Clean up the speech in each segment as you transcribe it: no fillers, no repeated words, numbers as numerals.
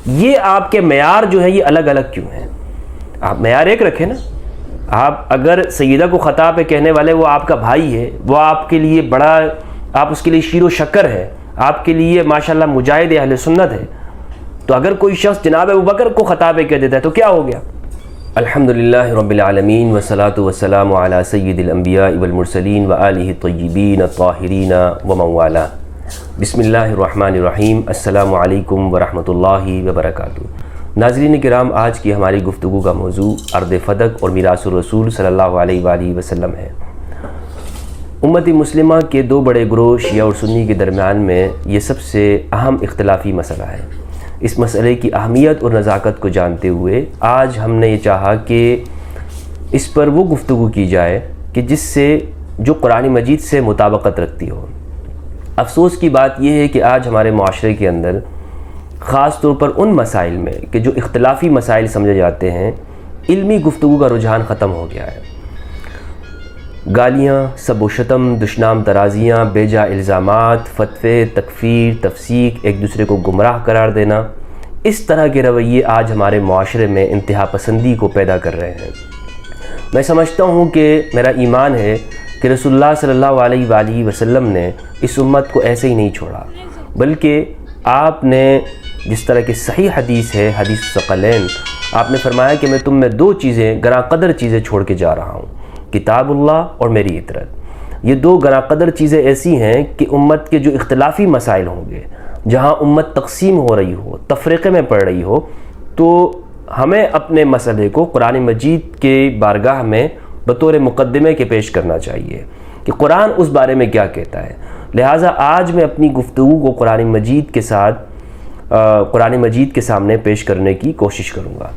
یہ آپ کے معیار جو ہے یہ الگ الگ کیوں ہیں؟ آپ معیار ایک رکھیں نا. آپ اگر سیدہ کو خطا پہ کہنے والے وہ آپ کا بھائی ہے، وہ آپ کے لیے بڑا، آپ اس کے لیے شیر و شکر ہے، آپ کے لیے ماشاءاللہ مجاہد اہل سنت ہے، تو اگر کوئی شخص جناب ابوبکر کو خطا پہ کہہ دیتا ہے تو کیا ہو گیا؟ الحمدللہ رب العالمین والصلاة والسلام علی سید الانبیاء والمرسلین وآلہ الطیبین الطاہرین ومن والا. بسم اللہ الرحمن الرحیم. السلام علیکم ورحمۃ اللہ وبرکاتہ. ناظرین کرام، آج کی ہماری گفتگو کا موضوع ارض فدق اور میراث الرسول صلی اللہ علیہ وآلہ وسلم ہے. امت مسلمہ کے دو بڑے گروہ شیعہ اور سنی کے درمیان میں یہ سب سے اہم اختلافی مسئلہ ہے. اس مسئلے کی اہمیت اور نزاکت کو جانتے ہوئے آج ہم نے یہ چاہا کہ اس پر وہ گفتگو کی جائے کہ جس سے جو قرآن مجید سے مطابقت رکھتی ہو. افسوس کی بات یہ ہے کہ آج ہمارے معاشرے کے اندر خاص طور پر ان مسائل میں کہ جو اختلافی مسائل سمجھے جاتے ہیں، علمی گفتگو کا رجحان ختم ہو گیا ہے. گالیاں، سب و شتم، دشنام ترازیاں، بے جا الزامات، فتوے، تکفیر، تفسیق، ایک دوسرے کو گمراہ قرار دینا، اس طرح کے رویے آج ہمارے معاشرے میں انتہا پسندی کو پیدا کر رہے ہیں. میں سمجھتا ہوں کہ میرا ایمان ہے کہ رسول اللہ صلی اللہ علیہ وآلہ وسلم نے اس امت کو ایسے ہی نہیں چھوڑا، بلکہ آپ نے جس طرح کی صحیح حدیث ہے، حدیث ثقلین، آپ نے فرمایا کہ میں تم میں دو چیزیں، گراں قدر چیزیں چھوڑ کے جا رہا ہوں، کتاب اللہ اور میری اطرت. یہ دو گراں قدر چیزیں ایسی ہیں کہ امت کے جو اختلافی مسائل ہوں گے، جہاں امت تقسیم ہو رہی ہو، تفریقے میں پڑ رہی ہو، تو ہمیں اپنے مسئلے کو قرآن مجید کے بارگاہ میں بطور مقدمے کے پیش کرنا چاہیے کہ قرآن اس بارے میں کیا کہتا ہے. لہٰذا آج میں اپنی گفتگو کو قرآن مجید کے سامنے پیش کرنے کی کوشش کروں گا.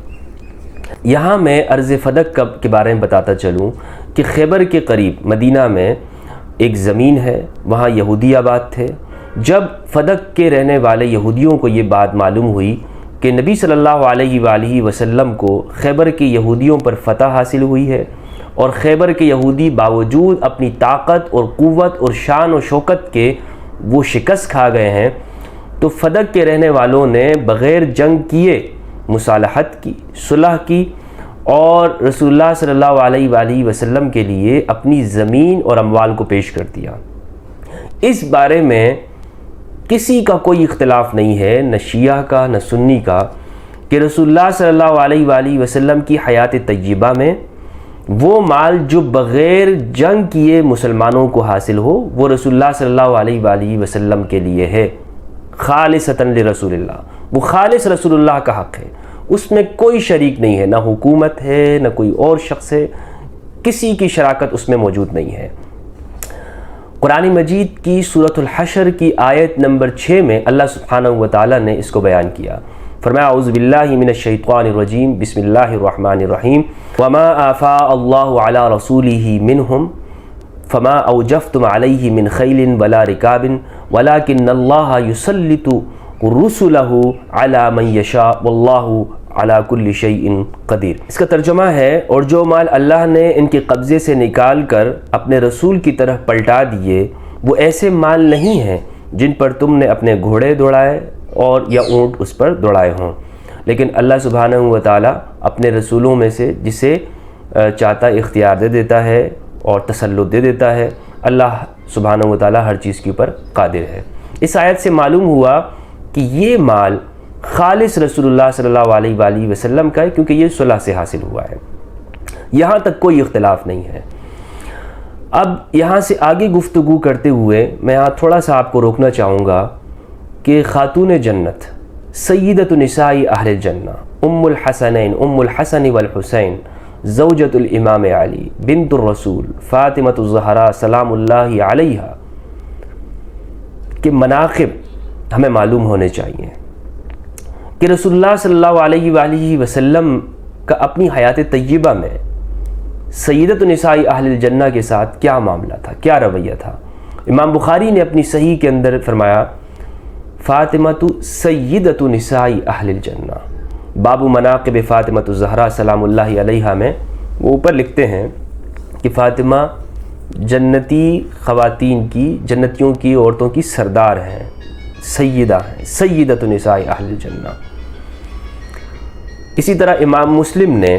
یہاں میں ارض فدق کے بارے میں بتاتا چلوں کہ خیبر کے قریب مدینہ میں ایک زمین ہے، وہاں یہودی آباد تھے. جب فدق کے رہنے والے یہودیوں کو یہ بات معلوم ہوئی کہ نبی صلی اللہ علیہ وآلہ وسلم کو خیبر کے یہودیوں پر فتح حاصل ہوئی ہے اور خیبر کے یہودی باوجود اپنی طاقت اور قوت اور شان و شوکت کے وہ شکست کھا گئے ہیں، تو فدق کے رہنے والوں نے بغیر جنگ کیے مصالحت کی، صلح کی اور رسول اللہ صلی اللہ علیہ وآلہ وسلم کے لیے اپنی زمین اور اموال کو پیش کر دیا. اس بارے میں کسی کا کوئی اختلاف نہیں ہے، نہ شیعہ کا نہ سنی کا، کہ رسول اللہ صلی اللہ علیہ وآلہ وسلم کی حیات طیبہ میں وہ مال جو بغیر جنگ کیے مسلمانوں کو حاصل ہو، وہ رسول اللہ صلی اللہ علیہ وآلہ وسلم کے لیے ہے، خالصتاً لرسول اللہ. وہ خالص رسول اللہ کا حق ہے، اس میں کوئی شریک نہیں ہے، نہ حکومت ہے نہ کوئی اور شخص ہے، کسی کی شراکت اس میں موجود نہیں ہے. قرآن مجید کی سورۃ الحشر کی آیت نمبر 6 میں اللہ سبحانہ وتعالی نے اس کو بیان کیا. فرمایا اعوذ باللہ من الشیطان الرجیم، بسم اللہ الرحمن الرحیم. وما آفاء اللہ علی رسولہ منہم فما اوجفتم علیہ من خیل ولا رکاب ولکن اللہ یسلط رسلہ علی من یشاء واللہ علی کل شیء قدیر. اس کا ترجمہ ہے، اور جو مال اللہ نے ان کے قبضے سے نکال کر اپنے رسول کی طرف پلٹا دیے، وہ ایسے مال نہیں ہیں جن پر تم نے اپنے گھوڑے دوڑائے اور یا اونٹ اس پر دوڑائے ہوں، لیکن اللہ سبحانہ و تعالیٰ اپنے رسولوں میں سے جسے چاہتا اختیار دے دیتا ہے اور تسلط دے دیتا ہے. اللہ سبحانہ و تعالیٰ ہر چیز کے اوپر قادر ہے. اس آیت سے معلوم ہوا کہ یہ مال خالص رسول اللہ صلی اللہ علیہ وآلہ وسلم کا ہے، کیونکہ یہ صلح سے حاصل ہوا ہے. یہاں تک کوئی اختلاف نہیں ہے. اب یہاں سے آگے گفتگو کرتے ہوئے میں یہاں تھوڑا سا آپ کو روکنا چاہوں گا کہ خاتون جنت سیدۃ نساء اہل الجنہ ام الحسنین ام الحسن والحسین زوجۃ الامام علی بنت الرسول فاطمۃ الزہرا سلام اللہ علیہا کے مناقب ہمیں معلوم ہونے چاہیے کہ رسول اللہ صلی اللہ علیہ وآلہ وسلم کا اپنی حیات طیبہ میں سیدۃ نساء اہل الجنہ کے ساتھ کیا معاملہ تھا، کیا رویہ تھا. امام بخاری نے اپنی صحیح کے اندر فرمایا فاطمۃ سیدۃ نساء اہل الجنہ، باب مناقب فاطمۃ الزہرا سلام اللہ علیہا میں وہ اوپر لکھتے ہیں کہ فاطمہ جنتی خواتین کی، جنتیوں کی عورتوں کی سردار ہیں، سیدہ ہیں، سیدۃ نساء اہل الجنہ. اسی طرح امام مسلم نے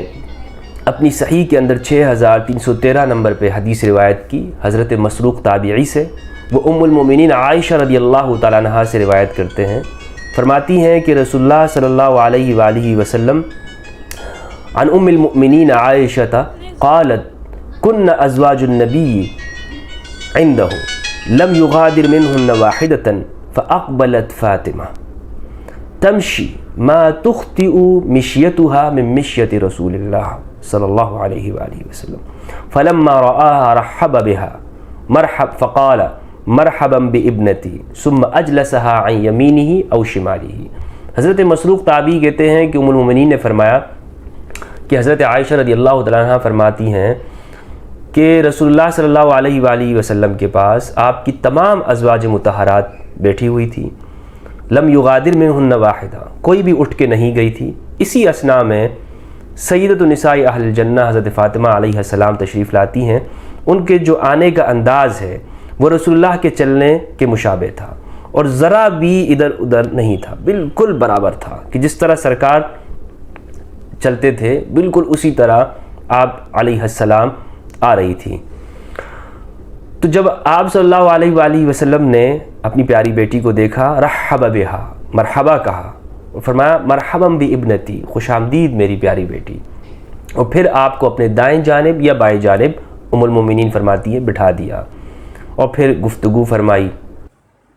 اپنی صحیح کے اندر 6313 نمبر پہ حدیث روایت کی حضرت مسروق تابعی سے. وہ ام المومنین عائشہ رضی اللہ تعالیٰ عنہا سے روایت کرتے ہیں. فرماتی ہیں کہ رسول اللہ صلی اللہ علیہ وآلہ وسلم عن ام المؤمنین عائشہ قالت کن ازواج النبی عنده لم يغادر منهن واحدة فأقبلت فاطمة تمشي ما تخطئ مشيتها من مشية رسول الله صلى الله عليه وآله وسلم فلما رآها رحب بها فقال مرحبا بابنتي ثم اجلسها عن يمينه او شماله. حضرت مسروق تابعی کہتے ہیں کہ ام المؤمنین نے فرمایا کہ حضرت عائشہ رضی اللہ تعالیٰ عنہ فرماتی ہیں کہ رسول اللہ صلی اللہ علیہ وآلہ وسلم کے پاس آپ کی تمام ازواج مطہرات بیٹھی ہوئی تھی. لم یغادر منہن واحدہ، کوئی بھی اٹھ کے نہیں گئی تھی. اسی اثناء میں سیدۃ النساء اہل الجنہ حضرت فاطمہ علیہ السلام تشریف لاتی ہیں. ان کے جو آنے کا انداز ہے وہ رسول اللہ کے چلنے کے مشابہ تھا اور ذرا بھی ادھر ادھر نہیں تھا، بالکل برابر تھا کہ جس طرح سرکار چلتے تھے بالکل اسی طرح آپ علیہ السلام آ رہی تھی. تو جب آپ صلی اللہ علیہ وآلہ وسلم نے اپنی پیاری بیٹی کو دیکھا رحب بہا، مرحبا کہا، فرمایا مرحبا بابنتی، خوش آمدید میری پیاری بیٹی. اور پھر آپ کو اپنے دائیں جانب یا بائیں جانب ام المومنین فرماتی ہے بٹھا دیا اور پھر گفتگو فرمائی.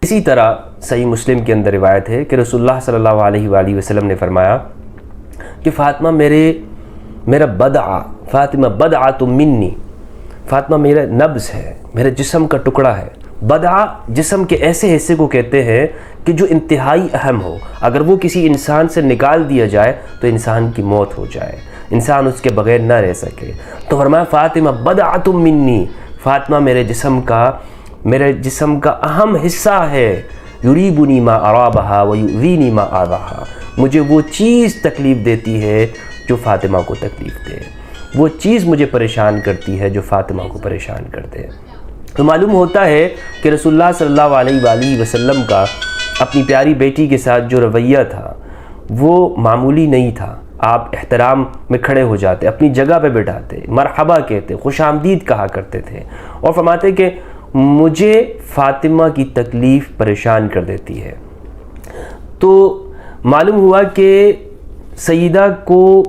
اسی طرح صحیح مسلم کے اندر روایت ہے کہ رسول اللہ صلی اللہ علیہ وآلہ وسلم نے فرمایا کہ فاطمہ میرا بدعہ، فاطمہ بدعۃ منی، فاطمہ میرا نبض ہے، میرے جسم کا ٹکڑا ہے. بدعہ جسم کے ایسے حصے کو کہتے ہیں کہ جو انتہائی اہم ہو، اگر وہ کسی انسان سے نکال دیا جائے تو انسان کی موت ہو جائے، انسان اس کے بغیر نہ رہ سکے. تو فرمایا فاطمہ بدعۃ منی، فاطمہ میرے جسم کا اہم حصہ ہے. یریبنی ما ارابہا ویؤذینی ما آذاہا، مجھے وہ چیز تکلیف دیتی ہے جو فاطمہ کو تکلیف دے، وہ چیز مجھے پریشان کرتی ہے جو فاطمہ کو پریشان کرتے. تو معلوم ہوتا ہے کہ رسول اللہ صلی اللہ علیہ وآلہ وسلم کا اپنی پیاری بیٹی کے ساتھ جو رویہ تھا وہ معمولی نہیں تھا. آپ احترام میں کھڑے ہو جاتے، اپنی جگہ پہ بیٹھاتے، مرحبا کہتے، خوش آمدید کہا کرتے تھے اور فرماتے کہ مجھے فاطمہ کی تکلیف پریشان کر دیتی ہے. تو معلوم ہوا کہ سیدہ کو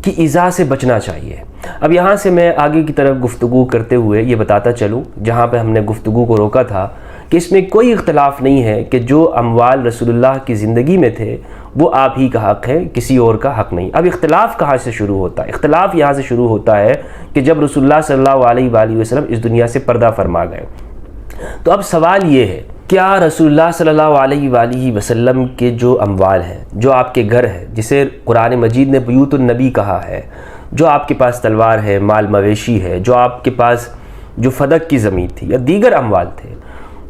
کی ایذا سے بچنا چاہیے. اب یہاں سے میں آگے کی طرف گفتگو کرتے ہوئے یہ بتاتا چلوں جہاں پہ ہم نے گفتگو کو روکا تھا کہ اس میں کوئی اختلاف نہیں ہے کہ جو اموال رسول اللہ کی زندگی میں تھے وہ آپ ہی کا حق ہے، کسی اور کا حق نہیں. اب اختلاف کہاں سے شروع ہوتا ہے؟ اختلاف یہاں سے شروع ہوتا ہے کہ جب رسول اللہ صلی اللہ علیہ وآلہ وسلم اس دنیا سے پردہ فرما گئے. تو اب سوال یہ ہے کیا رسول اللہ صلی اللہ علیہ وآلہ وسلم کے جو اموال ہیں، جو آپ کے گھر ہے، جسے قرآن مجید نے بیوت النبی کہا ہے، جو آپ کے پاس تلوار ہے، مال مویشی ہے، جو آپ کے پاس جو فدق کی زمین تھی یا دیگر اموال تھے،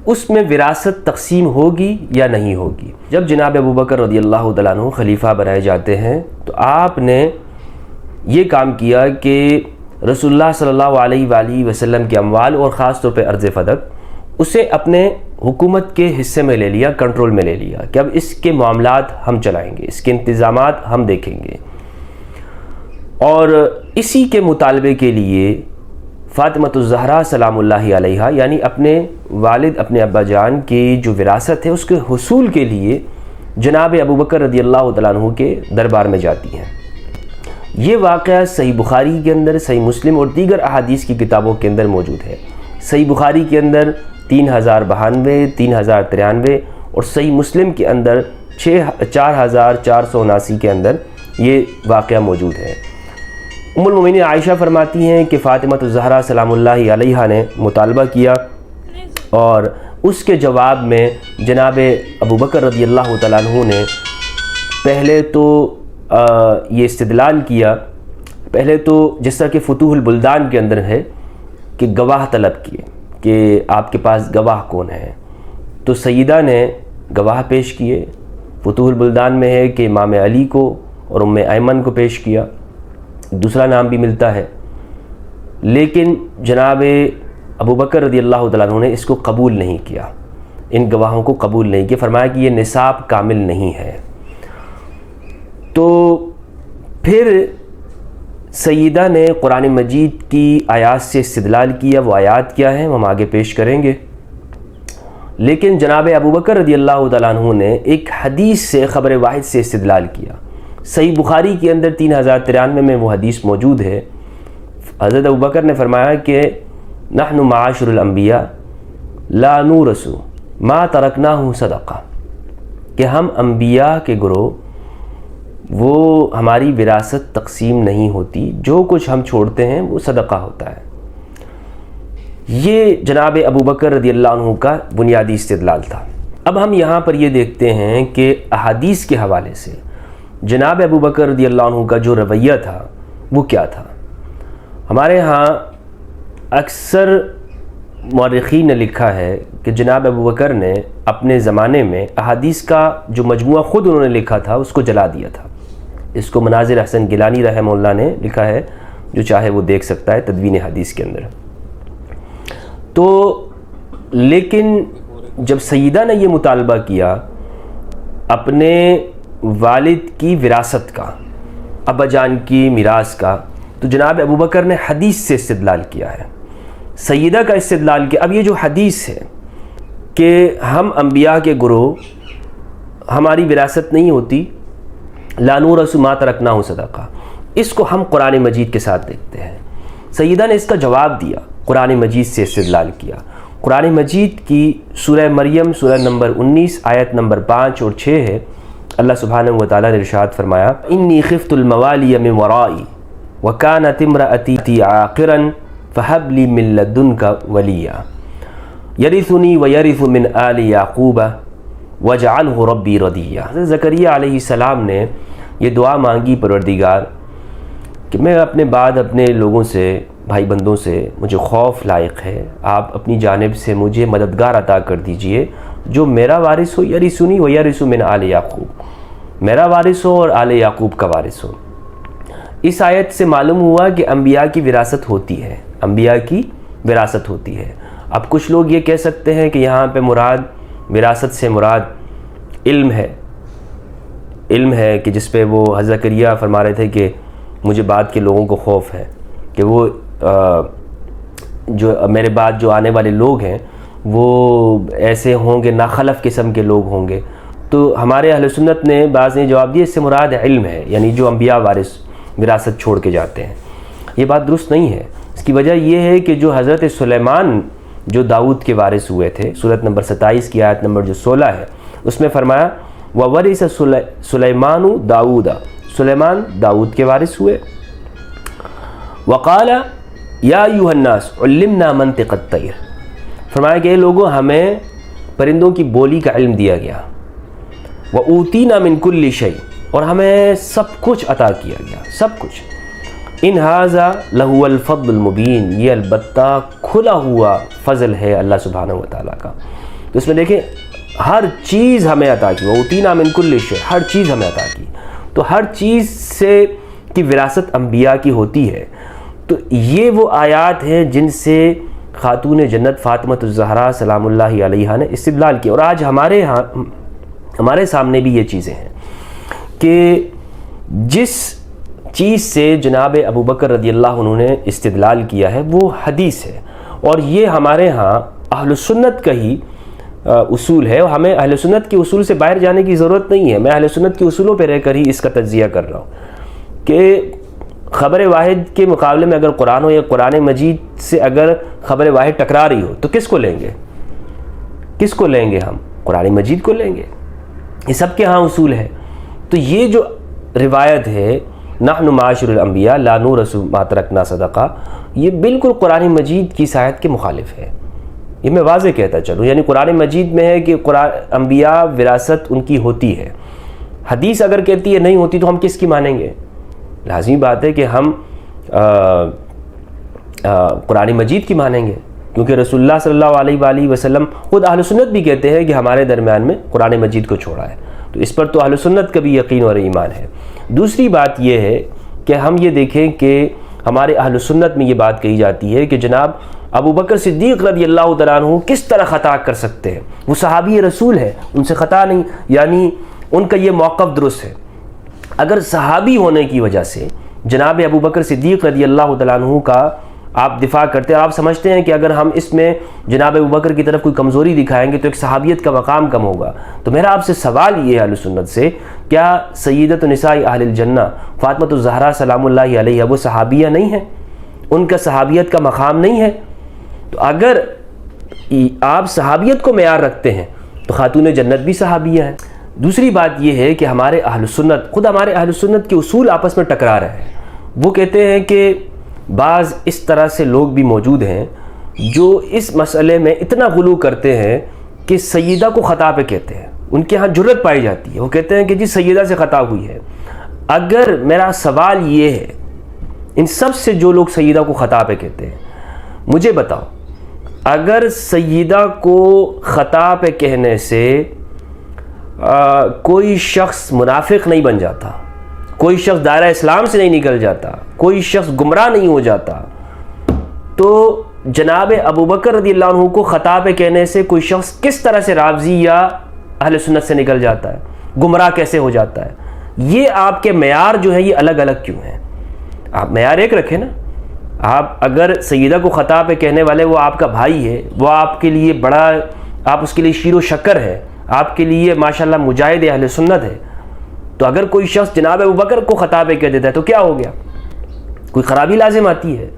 اس میں وراثت تقسیم ہوگی یا نہیں ہوگی؟ جب جناب ابوبکر رضی اللہ تعالیٰ عنہ خلیفہ بنائے جاتے ہیں تو آپ نے یہ کام کیا کہ رسول اللہ صلی اللہ علیہ وآلہ وسلم کے اموال اور خاص طور پہ ارض فدق اسے اپنے حکومت کے حصے میں لے لیا، کنٹرول میں لے لیا کہ اب اس کے معاملات ہم چلائیں گے، اس کے انتظامات ہم دیکھیں گے. اور اسی کے مطالبے کے لیے فاطمۃ الزہرا سلام اللہ علیہا یعنی اپنے والد اپنے ابا جان کی جو وراثت ہے اس کے حصول کے لیے جناب ابوبکر رضی اللہ تعالیٰ عنہ کے دربار میں جاتی ہیں. یہ واقعہ صحیح بخاری کے اندر، صحیح مسلم اور دیگر احادیث کی کتابوں کے اندر موجود ہے. صحیح بخاری کے اندر 3092، 3093 اور صحیح مسلم کے اندر 4479 کے اندر یہ واقعہ موجود ہے. ام المومنین عائشہ فرماتی ہیں کہ فاطمۃ الزہرا سلام اللہ علیہا نے مطالبہ کیا اور اس کے جواب میں جناب ابوبکر رضی اللہ تعالیٰ عنہ نے پہلے تو یہ استدلال کیا، پہلے تو جس طرح کہ فتوح البلدان کے اندر ہے کہ گواہ طلب کیے کہ آپ کے پاس گواہ کون ہے. تو سیدہ نے گواہ پیش کیے. فتوح البلدان میں ہے کہ امام علی کو اور ام ایمن کو پیش کیا، دوسرا نام بھی ملتا ہے. لیکن جناب ابوبکر رضی اللہ تعالیٰ عنہ نے اس کو قبول نہیں کیا، ان گواہوں کو قبول نہیں کیا. فرمایا کہ یہ نصاب کامل نہیں ہے. تو پھر سیدہ نے قرآن مجید کی آیات سے استدلال کیا. وہ آیات کیا ہیں ہم آگے پیش کریں گے. لیکن جناب ابوبکر رضی اللہ تعالیٰ عنہ نے ایک حدیث سے خبر واحد سے استدلال کیا. صحیح بخاری کے اندر 3093 میں وہ حدیث موجود ہے. حضرت ابوبکر نے فرمایا کہ نحن معاشر الانبیاء لا نورث ما ترکناہ صدقہ، کہ ہم انبیاء کے گروہ وہ ہماری وراثت تقسیم نہیں ہوتی، جو کچھ ہم چھوڑتے ہیں وہ صدقہ ہوتا ہے. یہ جناب ابوبکر رضی اللہ عنہ کا بنیادی استدلال تھا. اب ہم یہاں پر یہ دیکھتے ہیں کہ احادیث کے حوالے سے جناب ابوبکر رضی اللہ عنہ کا جو رویہ تھا وہ کیا تھا. ہمارے ہاں اکثر مورخین نے لکھا ہے کہ جناب ابوبکر نے اپنے زمانے میں احادیث کا جو مجموعہ خود انہوں نے لکھا تھا اس کو جلا دیا تھا. اس کو مناظر حسن گیلانی رحمہ اللہ نے لکھا ہے، جو چاہے وہ دیکھ سکتا ہے تدوین حدیث کے اندر. تو لیکن جب سیدہ نے یہ مطالبہ کیا اپنے والد کی وراثت کا، ابا جان کی میراث کا، تو جناب ابوبکر نے حدیث سے استدلال کیا ہے. سیدہ کا استدلال کیا. اب یہ جو حدیث ہے کہ ہم انبیاء کے گروہ ہماری وراثت نہیں ہوتی، لا نورث ما ترکناہ صدقہ، اس کو ہم قرآن مجید کے ساتھ دیکھتے ہیں. سیدہ نے اس کا جواب دیا، قرآن مجید سے استدلال کیا. قرآن مجید کی سورہ مریم سورہ نمبر 19 آیت نمبر 5 اور 6 ہے. اللہ سبحانہ و تعالیٰ نے ارشاد فرمایا انی خفت الموالی من ورائی وکانت امرأتی عاقرا فہب لی من لدنک ولیا یرثنی ویرث من آل یعقوب واجعلہ ربی رضیہ. حضرت زکریا علیہ السلام نے یہ دعا مانگی، پروردگار کہ میں اپنے بعد اپنے لوگوں سے، بھائی بندوں سے مجھے خوف لائق ہے، آپ اپنی جانب سے مجھے مددگار عطا کر دیجئے جو میرا وارث ہو، یرثنی ویرث من آل یعقوب، میرا وارث ہو اور آل یعقوب کا وارث ہو. اس آیت سے معلوم ہوا کہ انبیاء کی وراثت ہوتی ہے، انبیاء کی وراثت ہوتی ہے. اب کچھ لوگ یہ کہہ سکتے ہیں کہ یہاں پہ مراد وراثت سے مراد علم ہے، علم ہے کہ جس پہ وہ حضرت زکریا فرما رہے تھے کہ مجھے بعد کے لوگوں کو خوف ہے کہ وہ جو میرے بعد جو آنے والے لوگ ہیں وہ ایسے ہوں گے، ناخلف قسم کے لوگ ہوں گے. تو ہمارے اہل سنت نے بعض نے جواب دیا اس سے مراد علم ہے، یعنی جو انبیاء وارث وراثت چھوڑ کے جاتے ہیں. یہ بات درست نہیں ہے. اس کی وجہ یہ ہے کہ جو حضرت سلیمان جو داؤد کے وارث ہوئے تھے، سورۃ نمبر 27 کی آیت نمبر جو 16 ہے، اس میں فرمایا وَوَرِثَ سُلَيْمَانُ داؤد، سلیمان داؤد کے وارث ہوئے. وَقَالَ يَا أَيُّهَا النَّاسُ عُلِّمْنَا مَنطِقَ الطَّيْرِ، فرمایا کہ اے لوگوں ہمیں پرندوں کی بولی کا علم دیا گیا. وَأُوتِينَا مِن كُلِّ شَيْءٍ، اور ہمیں سب کچھ عطا کیا گیا، سب کچھ. ان ھذا لہو الفضل المبین، یہ البتہ کھلا ہوا فضل ہے اللہ سبحانہ و تعالیٰ کا. تو اس میں دیکھیں ہر چیز ہمیں عطا کی، وَأُوتِينَا مِن كُلِّ شَيْءٍ، ہر چیز ہمیں عطا کی. تو ہر چیز سے کی وراثت انبیاء کی ہوتی ہے. تو یہ وہ آیات ہیں جن سے خاتون جنت فاطمۃ الزہرا سلام اللہ علیہا نے استدلال کیا. اور آج ہمارے سامنے بھی یہ چیزیں ہیں کہ جس چیز سے جناب ابوبکر رضی اللہ عنہ نے استدلال کیا ہے وہ حدیث ہے. اور یہ ہمارے ہاں اہل سنت کا ہی اصول ہے، اور ہمیں اہل سنت کے اصول سے باہر جانے کی ضرورت نہیں ہے. میں اہل سنت کے اصولوں پہ رہ کر ہی اس کا تجزیہ کر رہا ہوں کہ خبر واحد کے مقابلے میں اگر قرآن ہو یا قرآن مجید سے اگر خبر واحد ٹکرا رہی ہو تو کس کو لیں گے؟ کس کو لیں گے؟ ہم قرآن مجید کو لیں گے. یہ سب کے ہاں اصول ہے. تو یہ جو روایت ہے نحن معاشر الانبیاء لا نورث ما ترکنا صدقہ، یہ بالکل قرآن مجید کی آیت کے مخالف ہے. یہ میں واضح کہتا چلوں، یعنی قرآن مجید میں ہے کہ انبیاء وراثت ان کی ہوتی ہے. حدیث اگر کہتی ہے نہیں ہوتی تو ہم کس کی مانیں گے؟ لازمی بات ہے کہ ہم قرآن مجید کی مانیں گے، کیونکہ رسول اللہ صلی اللہ علیہ وآلہ وسلم خود اہل سنت بھی کہتے ہیں کہ ہمارے درمیان میں قرآن مجید کو چھوڑا ہے. تو اس پر تو اہل سنت کا بھی یقین اور ایمان ہے. دوسری بات یہ ہے کہ ہم یہ دیکھیں کہ ہمارے اہل سنت میں یہ بات کہی جاتی ہے کہ جناب ابوبکر صدیق رضی اللہ تعالیٰ عنہ کس طرح خطا کر سکتے ہیں؟ وہ صحابی رسول ہے، ان سے خطا نہیں، یعنی ان کا یہ موقف درست ہے. اگر صحابی ہونے کی وجہ سے جناب ابو بکر صدیق رضی اللہ تعالیٰ عنہ کا آپ دفاع کرتے ہیں اور آپ سمجھتے ہیں کہ اگر ہم اس میں جناب ابو بکر کی طرف کوئی کمزوری دکھائیں گے تو ایک صحابیت کا مقام کم ہوگا، تو میرا آپ سے سوال یہ ہے اہل سنت سے، کیا سیدۃ نساء اہل الجنہ فاطمۃ الزہرا سلام اللہ علیہا وہ صحابیہ نہیں ہیں؟ ان کا صحابیت کا مقام نہیں ہے؟ تو اگر آپ صحابیت کو معیار رکھتے ہیں تو خاتون جنت بھی صحابیہ ہیں۔ دوسری بات یہ ہے کہ ہمارے اہل سنت، خود ہمارے اہل سنت کے اصول آپس میں ٹکرا رہے ہیں۔ وہ کہتے ہیں کہ بعض اس طرح سے لوگ بھی موجود ہیں جو اس مسئلے میں اتنا غلو کرتے ہیں کہ سیدہ کو خطا پہ کہتے ہیں، ان کے ہاں جرت پائی جاتی ہے، وہ کہتے ہیں کہ جی سیدہ سے خطا ہوئی ہے۔ اگر میرا سوال یہ ہے ان سب سے جو لوگ سیدہ کو خطا پہ کہتے ہیں، مجھے بتاؤ اگر سیدہ کو خطا پہ کہنے سے کوئی شخص منافق نہیں بن جاتا، کوئی شخص دائرہ اسلام سے نہیں نکل جاتا، کوئی شخص گمراہ نہیں ہو جاتا، تو جناب ابو بکر رضی اللہ عنہ کو خطا پہ کہنے سے کوئی شخص کس طرح سے رافضی یا اہل سنت سے نکل جاتا ہے، گمراہ کیسے ہو جاتا ہے؟ یہ آپ کے معیار جو ہیں یہ الگ الگ کیوں ہیں؟ آپ معیار ایک رکھیں نا۔ آپ اگر سیدہ کو خطا پہ کہنے والے وہ آپ کا بھائی ہے، وہ آپ کے لیے بڑا، آپ اس کے لیے شیر و شکر ہے، آپ کے لیے ماشاءاللہ مجاہد اہل سنت ہے، تو اگر کوئی شخص جناب ابو بکر کو خطا پہ کہہ دیتا ہے تو کیا ہو گیا؟ کوئی خرابی لازم آتی ہے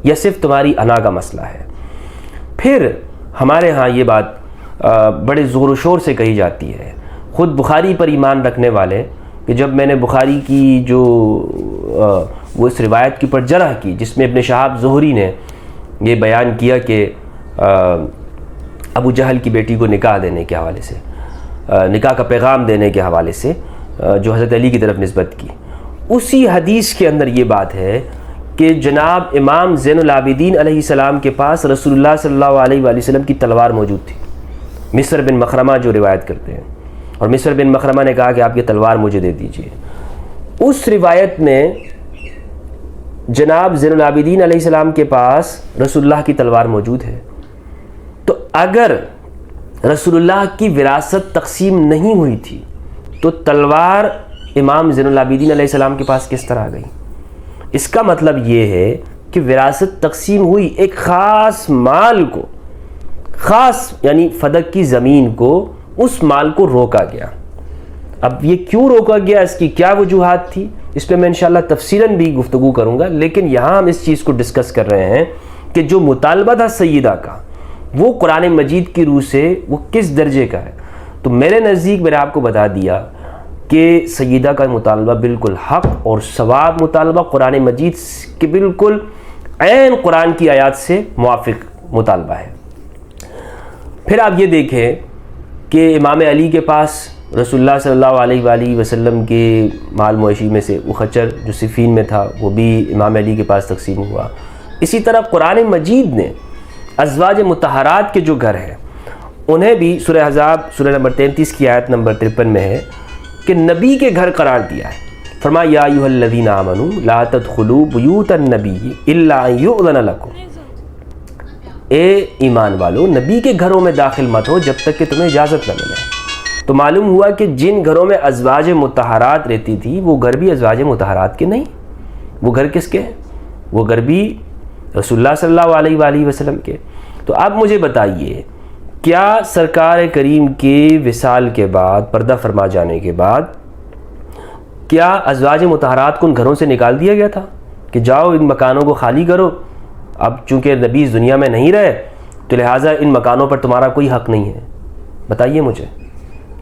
یا صرف تمہاری انا کا مسئلہ ہے؟ پھر ہمارے ہاں یہ بات بڑے زور و شور سے کہی جاتی ہے، خود بخاری پر ایمان رکھنے والے، کہ جب میں نے بخاری کی جو وہ اس روایت کی پر جرح کی جس میں ابن شہاب زہری نے یہ بیان کیا کہ ابو جہل کی بیٹی کو نکاح دینے کے حوالے سے، نکاح کا پیغام دینے کے حوالے سے جو حضرت علی کی طرف نسبت کی، اسی حدیث کے اندر یہ بات ہے کہ جناب امام زین العابدین علیہ السلام کے پاس رسول اللہ صلی اللہ علیہ وآلہ وسلم کی تلوار موجود تھی۔ مصر بن مخرمہ جو روایت کرتے ہیں، اور مصر بن مخرمہ نے کہا کہ آپ کی تلوار مجھے دے دیجیے۔ اس روایت میں جناب زین العابدین علیہ السلام کے پاس رسول اللہ کی تلوار موجود ہے، تو اگر رسول اللہ کی وراثت تقسیم نہیں ہوئی تھی تو تلوار امام زین العابدین علیہ السلام کے پاس کس طرح آ گئی؟ اس کا مطلب یہ ہے کہ وراثت تقسیم ہوئی، ایک خاص مال کو، خاص یعنی فدق کی زمین کو، اس مال کو روکا گیا۔ اب یہ کیوں روکا گیا، اس کی کیا وجوہات تھی، اس پہ میں انشاءاللہ تفصیلاً بھی گفتگو کروں گا، لیکن یہاں ہم اس چیز کو ڈسکس کر رہے ہیں کہ جو مطالبہ تھا سیدہ کا وہ قرآن مجید کی روح سے وہ کس درجے کا ہے۔ تو میرے نزدیک میں نے آپ کو بتا دیا کہ سیدہ کا مطالبہ بالکل حق اور ثواب مطالبہ، قرآن مجید کے بالکل عین قرآن کی آیات سے موافق مطالبہ ہے۔ پھر آپ یہ دیکھیں کہ امام علی کے پاس رسول اللہ صلی اللہ علیہ وآلہ وسلم کے مال مویشی میں سے وہ خچر جو صفین میں تھا وہ بھی امام علی کے پاس تقسیم ہوا۔ اسی طرح قرآن مجید نے ازواج مطہرات کے جو گھر ہیں انہیں بھی سورہ احزاب سورہ نمبر 33 کی آیت نمبر 53 میں ہے کہ نبی کے گھر قرار دیا ہے۔ فرمایا یا ایھا الذین آمنوا لا تدخلوا بیوت النبی الا ان یؤذن لکم، اے ایمان والو نبی کے گھروں میں داخل مت ہو جب تک کہ تمہیں اجازت نہ ملے۔ تو معلوم ہوا کہ جن گھروں میں ازواج مطہرات رہتی تھی وہ گھر بھی ازواج مطہرات کے نہیں، وہ گھر کس کے ہیں؟ وہ گھر بھی رسول اللہ صلی اللہ علیہ وآلہ وسلم کے۔ تو اب مجھے بتائیے کیا سرکار کریم کے وصال کے بعد، پردہ فرما جانے کے بعد، کیا ازواج مطہرات کو ان گھروں سے نکال دیا گیا تھا کہ جاؤ ان مکانوں کو خالی کرو؟ اب چونکہ نبی اس دنیا میں نہیں رہے تو لہٰذا ان مکانوں پر تمہارا کوئی حق نہیں ہے۔ بتائیے مجھے،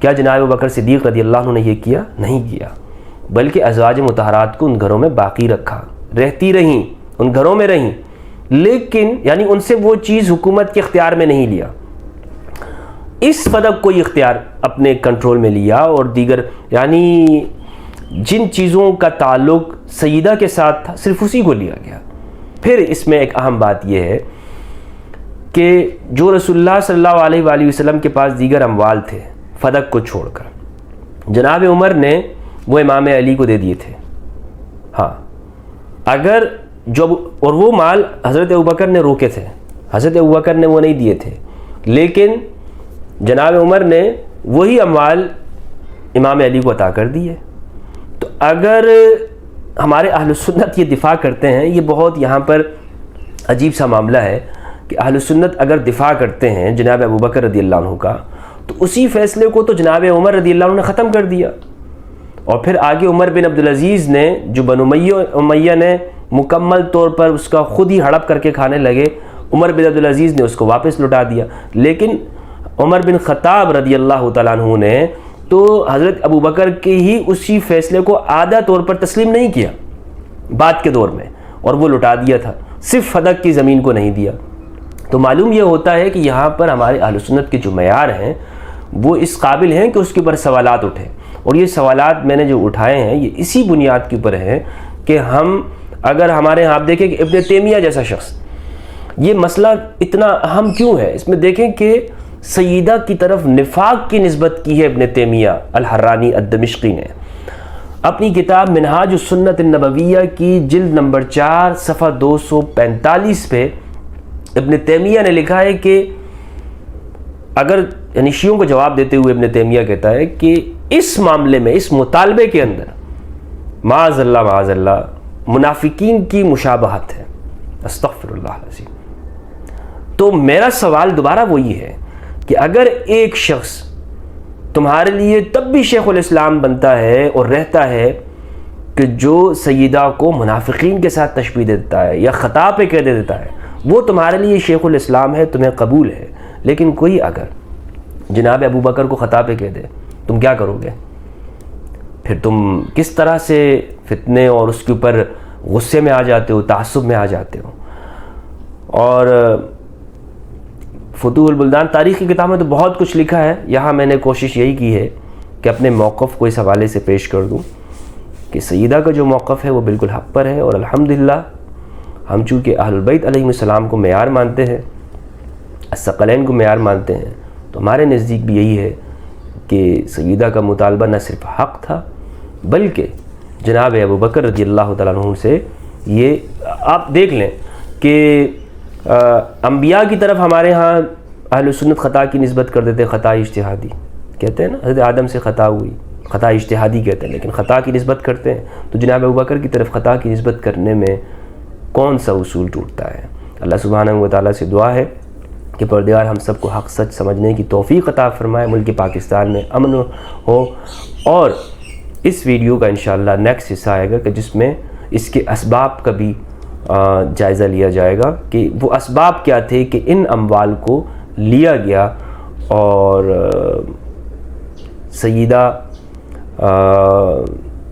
کیا جناب ابوبکر صدیق رضی اللہ عنہ نے یہ کیا؟ نہیں کیا، بلکہ ازواج مطہرات کو ان گھروں میں باقی رکھا، رہتی رہیں، ان گھروں میں رہیں، لیکن یعنی ان سے وہ چیز حکومت کے اختیار میں نہیں لیا، اس فدق کو اختیار اپنے کنٹرول میں لیا، اور دیگر یعنی جن چیزوں کا تعلق سیدہ کے ساتھ تھا صرف اسی کو لیا گیا۔ پھر اس میں ایک اہم بات یہ ہے کہ جو رسول اللہ صلی اللہ علیہ وآلہ وسلم کے پاس دیگر اموال تھے فدق کو چھوڑ کر، جناب عمر نے وہ امام علی کو دے دیے تھے۔ ہاں اگر جو، اور وہ مال حضرت ابوبکر نے روکے تھے، حضرت ابوبکر نے وہ نہیں دیے تھے، لیکن جناب عمر نے وہی اموال امام علی کو عطا کر دیے۔ تو اگر ہمارے اہل سنت یہ دفاع کرتے ہیں، یہ بہت یہاں پر عجیب سا معاملہ ہے کہ اہل سنت اگر دفاع کرتے ہیں جناب ابو بکر رضی اللہ عنہ کا، تو اسی فیصلے کو تو جناب عمر رضی اللہ عنہ نے ختم کر دیا، اور پھر آگے عمر بن عبدالعزیز نے، جو بنو امیہ نے مکمل طور پر اس کا خود ہی ہڑپ کر کے کھانے لگے، عمر بن عبدالعزیز نے اس کو واپس لوٹا دیا۔ لیکن عمر بن خطاب رضی اللہ تعالیٰ عنہ نے تو حضرت ابو بکر کے ہی اسی فیصلے کو آدھا طور پر تسلیم نہیں کیا بعد کے دور میں، اور وہ لوٹا دیا تھا، صرف فدق کی زمین کو نہیں دیا۔ تو معلوم یہ ہوتا ہے کہ یہاں پر ہمارے اہل سنت کے جو معیار ہیں وہ اس قابل ہیں کہ اس کے اوپر سوالات اٹھیں، اور یہ سوالات میں نے جو اٹھائے ہیں یہ اسی بنیاد کے اوپر ہیں کہ ہم اگر ہمارے یہاں آپ دیکھیں کہ ابن تیمیہ جیسا شخص، یہ مسئلہ اتنا اہم کیوں ہے، اس میں دیکھیں کہ سیدہ کی طرف نفاق کی نسبت کی ہے ابن تیمیہ الحرانی الدمشقی نے اپنی کتاب منہاج السنت النبویہ کی جلد نمبر 4 صفحہ 245 پہ ابن تیمیہ نے لکھا ہے کہ اگر، یعنی شیعوں کو جواب دیتے ہوئے ابن تیمیہ کہتا ہے کہ اس معاملے میں، اس مطالبے کے اندر معاذ اللہ منافقین کی مشابہت ہے، استغفر اللہ العظیم۔ تو میرا سوال دوبارہ وہی ہے کہ اگر ایک شخص تمہارے لیے تب بھی شیخ الاسلام بنتا ہے اور رہتا ہے کہ جو سیدہ کو منافقین کے ساتھ تشبیہ دیتا ہے یا خطا پہ کہہ دیتا ہے، وہ تمہارے لیے شیخ الاسلام ہے، تمہیں قبول ہے، لیکن کوئی اگر جناب ابو بکر کو خطا پہ کہہ دے، تم کیا کرو گے؟ پھر تم کس طرح سے فتنے اور اس کے اوپر غصے میں آ جاتے ہو، تعصب میں آ جاتے ہو۔ اور فتوح البلدان تاریخ کی کتاب میں تو بہت کچھ لکھا ہے، یہاں میں نے کوشش یہی کی ہے کہ اپنے موقف کو اس حوالے سے پیش کر دوں کہ سیدہ کا جو موقف ہے وہ بالکل حق پر ہے، اور الحمدللہ ہم چونکہ اہل البیت علیہم السلام کو معیار مانتے ہیں، الثقلین کو معیار مانتے ہیں، تو ہمارے نزدیک بھی یہی ہے کہ سیدہ کا مطالبہ نہ صرف حق تھا بلکہ جناب ابو بکر رضی اللہ تعالیٰ عنہ سے، یہ آپ دیکھ لیں کہ انبیاء کی طرف ہمارے ہاں اہل سنت خطا کی نسبت کر دیتے، خطا اجتہادی کہتے ہیں نا، حضرت آدم سے خطا ہوئی، خطا اجتہادی کہتے ہیں، لیکن خطا کی نسبت کرتے ہیں۔ تو جناب ابو بکر کی طرف خطا کی نسبت کرنے میں کون سا اصول ٹوٹتا ہے؟ اللہ سبحانہ و تعالیٰ سے دعا ہے کہ پروردگار ہم سب کو حق سچ سمجھنے کی توفیق عطا فرمائے، ملک پاکستان میں امن ہو۔ اور اس ویڈیو کا انشاءاللہ نیکسٹ حصہ آئے گا کہ جس میں اس کے اسباب کا بھی جائزہ لیا جائے گا کہ وہ اسباب کیا تھے کہ ان اموال کو لیا گیا، اور سیدہ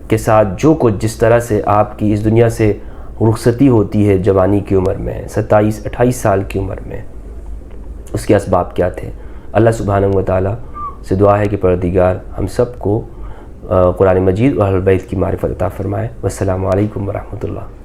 کے ساتھ جو کچھ جس طرح سے آپ کی اس دنیا سے رخصتی ہوتی ہے جوانی کی عمر میں، 27-28 سال کی عمر میں، اس کے اسباب کیا تھے۔ اللہ سبحانہ و تعالیٰ سے دعا ہے کہ پروردگار ہم سب کو قرآن مجید اور اہل بیت کی معرفت عطا فرمائے۔ والسلام علیکم ورحمۃ اللہ۔